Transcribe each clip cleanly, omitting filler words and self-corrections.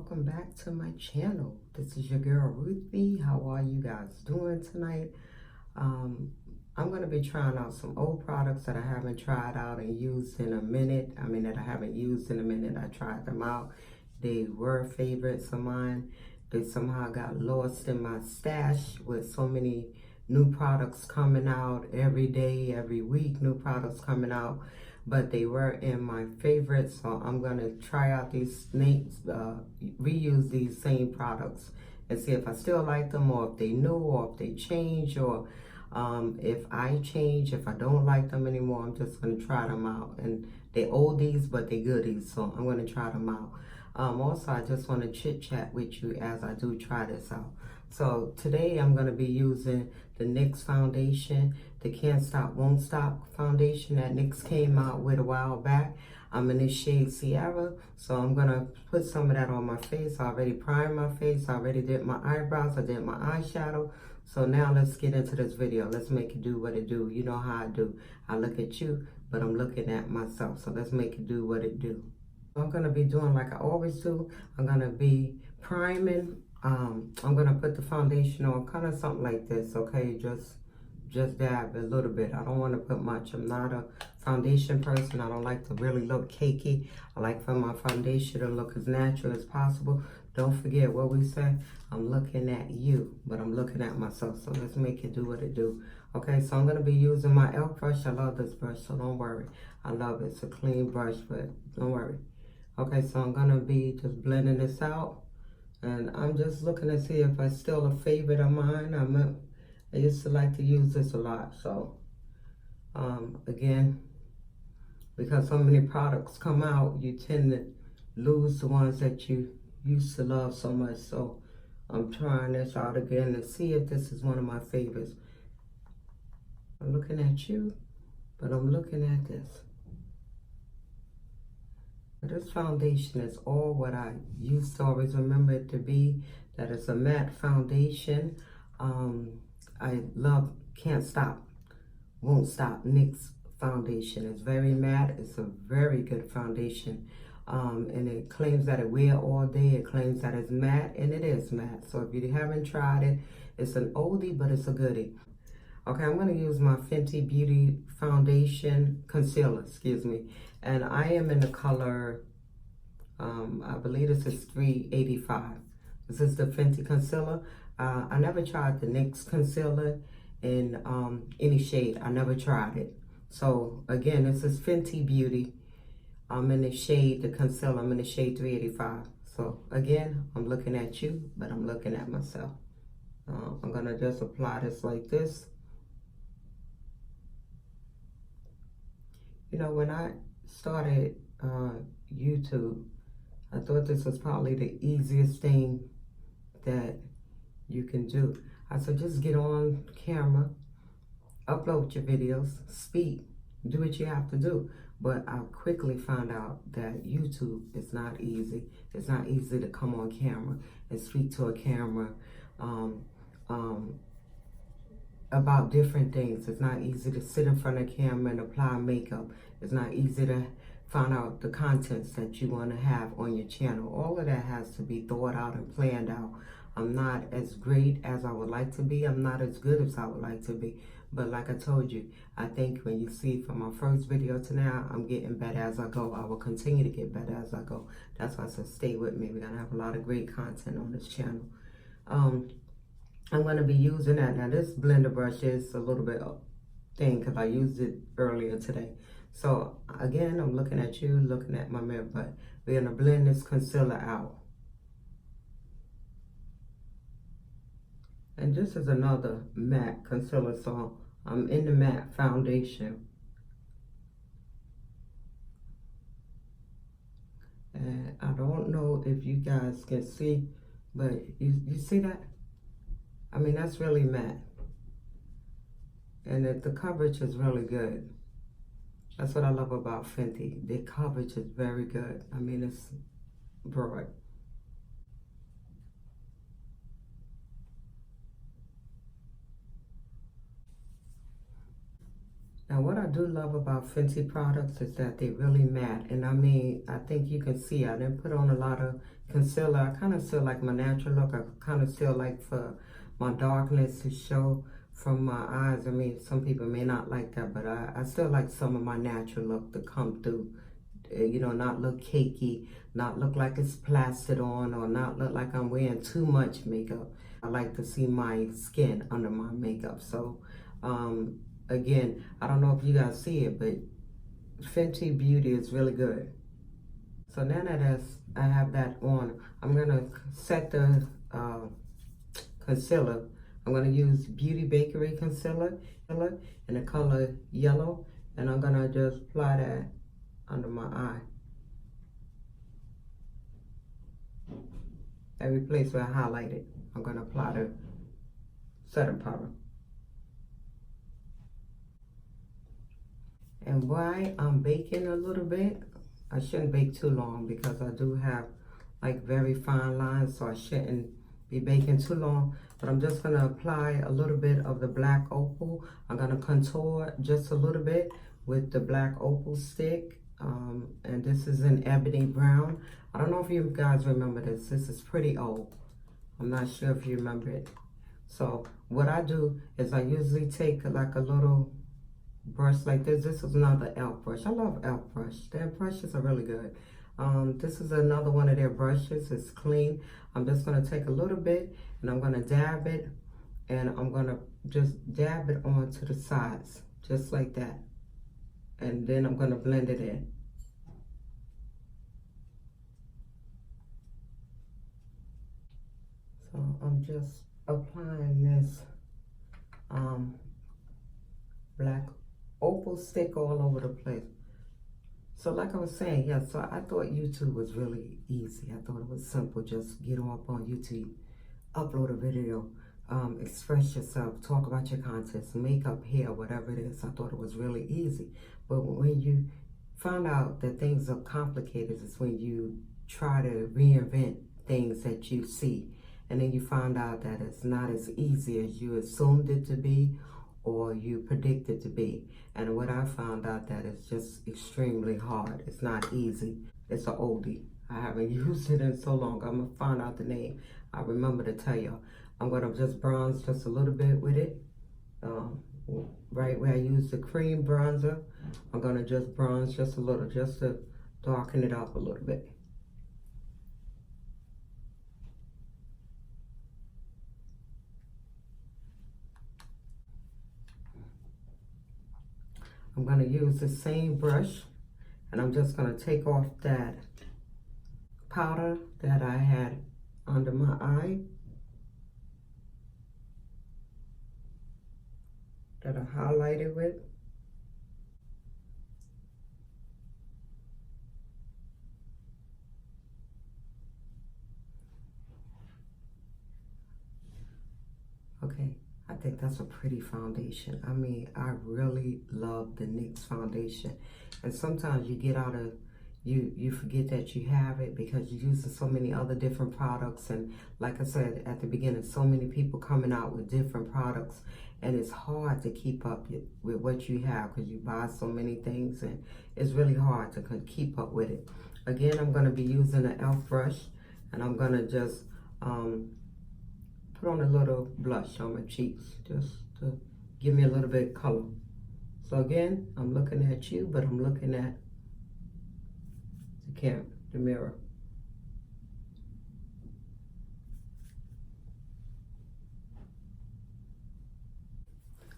welcome back to my channel. This is your girl Ruthie. How are you guys doing tonight? I'm going to be trying out some old products that I haven't tried out and used in a minute. That I haven't used in a minute. I tried them out. They were favorites of mine. They somehow got lost in my stash with so many new products coming out every day, every week, new products coming out. But they were in my favorites, so I'm gonna try out these reuse these same products and see if I still like them, or if they new, or if they change, or if I change, if I don't like them anymore. I'm just gonna try them out, and they oldies but they goodies, so I'm gonna try them out. Also, I just want to chit chat with you as I do try this out. So today I'm going to be using the NYX foundation, the Can't Stop Won't Stop foundation that NYX came out with a while back. I'm in this shade Sierra, so I'm going to put some of that on my face. I already primed my face, I already did my eyebrows, I did my eyeshadow. So now let's get into this video. Let's make it do what it do. You know how I do. I look at you, but I'm looking at myself. So let's make it do what it do. I'm going to be doing like I always do. I'm going to be priming. I'm going to put the foundation on kind of something like this, okay? Just dab a little bit. I don't want to put much. I'm not a foundation person. I don't like to really look cakey. I like for my foundation to look as natural as possible. Don't forget what we said. I'm looking at you, but I'm looking at myself. So let's make it do what it do. Okay, so I'm going to be using my e.l.f. brush. I love this brush, so don't worry. I love it. It's a clean brush, but don't worry. Okay, so I'm going to be just blending this out. And I'm just looking to see if it's still a favorite of mine. I used to like to use this a lot. So, again, because so many products come out, you tend to lose the ones that you used to love so much. So, I'm trying this out again to see if this is one of my favorites. I'm looking at you, but I'm looking at this. This foundation is all what I used to always remember it to be. That it's a matte foundation. I love Can't Stop, Won't Stop NYX foundation. It's very matte. It's a very good foundation. And it claims that it wear all day. It claims that it's matte, and it is matte. So if you haven't tried it, it's an oldie, but it's a goodie. Okay, I'm going to use my Fenty Beauty Foundation Concealer, excuse me. And I am in the color, I believe this is 385. This is the Fenty Concealer. I never tried the NYX Concealer in any shade. I never tried it. So, again, this is Fenty Beauty. I'm in the shade, the concealer, I'm in the shade 385. So, again, I'm looking at you, but I'm looking at myself. I'm going to just apply this like this. You know, when I started YouTube, I thought this was probably the easiest thing that you can do. I said, just get on camera, upload your videos, speak, do what you have to do. But I quickly found out that YouTube is not easy. It's not easy to come on camera and speak to a camera about different things. It's not easy to sit in front of camera and apply makeup. It's not easy to find out the contents that you want to have on your channel. All of that has to be thought out and planned out. I'm not as great as I would like to be. I'm not as good as I would like to be. But like I told you, I think when you see from my first video to now, I'm getting better as I go. I will continue to get better as I go. That's why I said stay with me. We're going to have a lot of great content on this channel. I'm going to be using that. Now, this blender brush is a little bit thin because I used it earlier today. So, again, I'm looking at you, looking at my mirror, but we're going to blend this concealer out. And this is another matte concealer, so I'm in the matte foundation. And I don't know if you guys can see, but you see that? I mean, that's really matte. And the coverage is really good. That's what I love about Fenty. The coverage is very good. I mean, it's broad. Now, what I do love about Fenty products is that they really matte. And I mean, I think you can see I didn't put on a lot of concealer. I kind of still like my natural look. I kind of still like for my darkness to show from my eyes. I mean, some people may not like that, but I still like some of my natural look to come through. You know, not look cakey, not look like it's plastered on, or not look like I'm wearing too much makeup. I like to see my skin under my makeup. So, again, I don't know if you guys see it, but Fenty Beauty is really good. So now that I have that on, I'm gonna set the concealer. I'm gonna use Beauty Bakery concealer in the color yellow, and I'm gonna just apply that under my eye. Every place where I highlighted, I'm gonna apply the setting powder. And while I'm baking a little bit, I shouldn't bake too long because I do have like very fine lines, so I shouldn't be baking too long. But I'm just gonna apply a little bit of the black opal. I'm gonna contour just a little bit with the black opal stick. And this is an ebony brown. I don't know if you guys remember this. This is pretty old. I'm not sure if you remember it. So what I do is I usually take like a little brush like this. This is another e.l.f. brush. I love e.l.f. brush. Their brushes are really good. This is another one of their brushes. It's clean. I'm just going to take a little bit and I'm going to dab it, and I'm going to just dab it onto the sides just like that, and then I'm going to blend it in. So I'm just applying this black opal stick all over the place. So like I was saying, yeah, so I thought YouTube was really easy. I thought it was simple. Just get up on YouTube, upload a video, express yourself, talk about your contents, makeup, hair, whatever it is. I thought it was really easy. But when you find out that things are complicated, is when you try to reinvent things that you see. And then you find out that it's not as easy as you assumed it to be or you predict it to be. And what I found out that it's just extremely hard. It's not easy. It's an oldie. I haven't used it in so long. I'm gonna find out the name. I remember to tell y'all. I'm gonna just bronze just a little bit with it. Right where I use the cream bronzer, I'm gonna just bronze just a little, just to darken it up a little bit. I'm going to use the same brush, and I'm just going to take off that powder that I had under my eye, that I highlighted with. Okay. I think that's a pretty foundation. I mean, I really love the NYX foundation. And sometimes you get out of, you forget that you have it because you're using so many other different products. And like I said at the beginning, so many people coming out with different products. And it's hard to keep up with what you have because you buy so many things. And it's really hard to keep up with it. Again, I'm going to be using an e.l.f. brush. And I'm going to just put on a little blush on my cheeks just to give me a little bit of color. So again, I'm looking at you, but I'm looking at the camera, the mirror.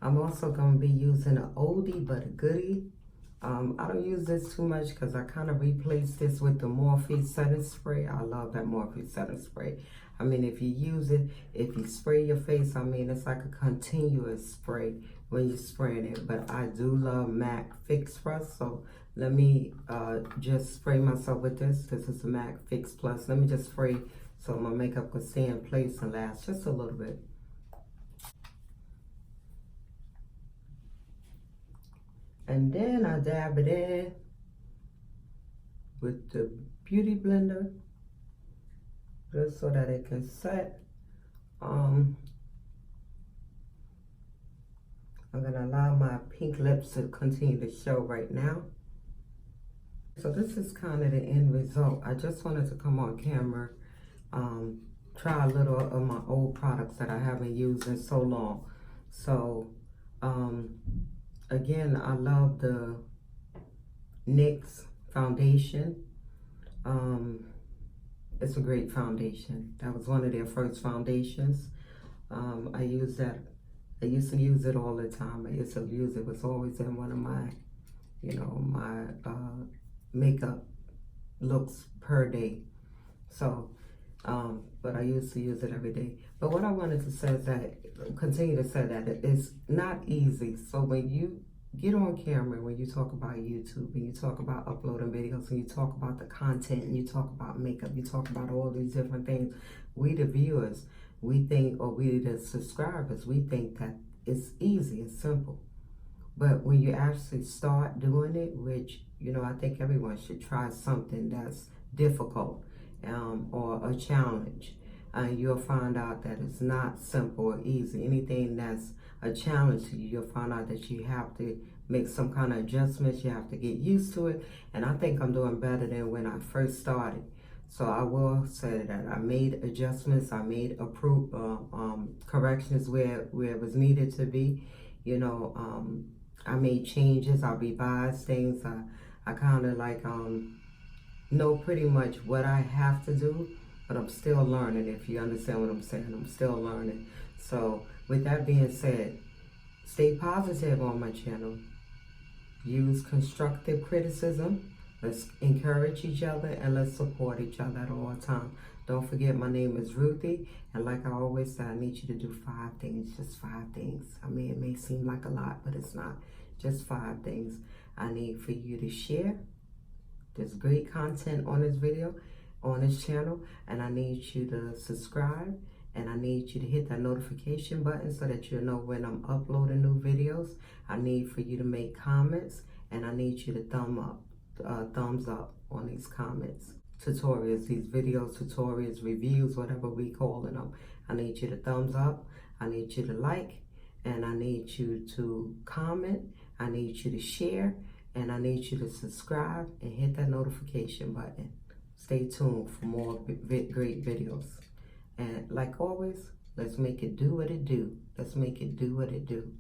I'm also going to be using an oldie but a goodie. I don't use this too much because I kind of replaced this with the Morphe setting spray. I love that Morphe setting spray. I mean, if you use it, if you spray your face, I mean, it's like a continuous spray when you're spraying it. But I do love MAC Fix Plus, so let me just spray myself with this. This is the MAC Fix Plus. Let me just spray so my makeup can stay in place and last just a little bit. And then I dab it in with the Beauty Blender just so that it can set. I'm gonna allow my pink lips to continue to show right now. So this is kind of the end result. I just wanted to come on camera, try a little of my old products that I haven't used in so long. So again, I love the NYX foundation. It's a great foundation. That was one of their first foundations. I use that. I used to use it all the time. I used to use it. It was always in one of my, my makeup looks per day. So, but I used to use it every day. But what I wanted to say is that, continue to say that it's not easy. So when you get on camera, when you talk about YouTube, and you talk about uploading videos, and you talk about the content, and you talk about makeup, you talk about all these different things, we the viewers, we think, or we the subscribers, we think that it's easy, it's simple. But when you actually start doing it, which, I think everyone should try something that's difficult, or a challenge. You'll find out that it's not simple or easy. Anything that's a challenge to you, you'll find out that you have to make some kind of adjustments. You have to get used to it. And I think I'm doing better than when I first started. So I will say that I made adjustments. I made corrections where it was needed to be. I made changes. I revised things. I kind of like know pretty much what I have to do, but I'm still learning. If you understand what I'm saying, I'm still learning. So with that being said, stay positive on my channel. Use constructive criticism. Let's encourage each other and let's support each other at all times. Don't forget, my name is Ruthie, and like I always say, I need you to do 5 things, just 5 things. I mean, it may seem like a lot, but it's not. Just 5 things I need for you to share. There's great content on this video, on this channel, and I need you to subscribe, and I need you to hit that notification button so that you'll know when I'm uploading new videos. I need for you to make comments, and I need you to thumbs up on these comments. Tutorials, these videos, tutorials, reviews, whatever we calling them. I need you to thumbs up, I need you to like, and I need you to comment, I need you to share, and I need you to subscribe and hit that notification button. Stay tuned for more great videos. And like always, let's make it do what it do. Let's make it do what it do.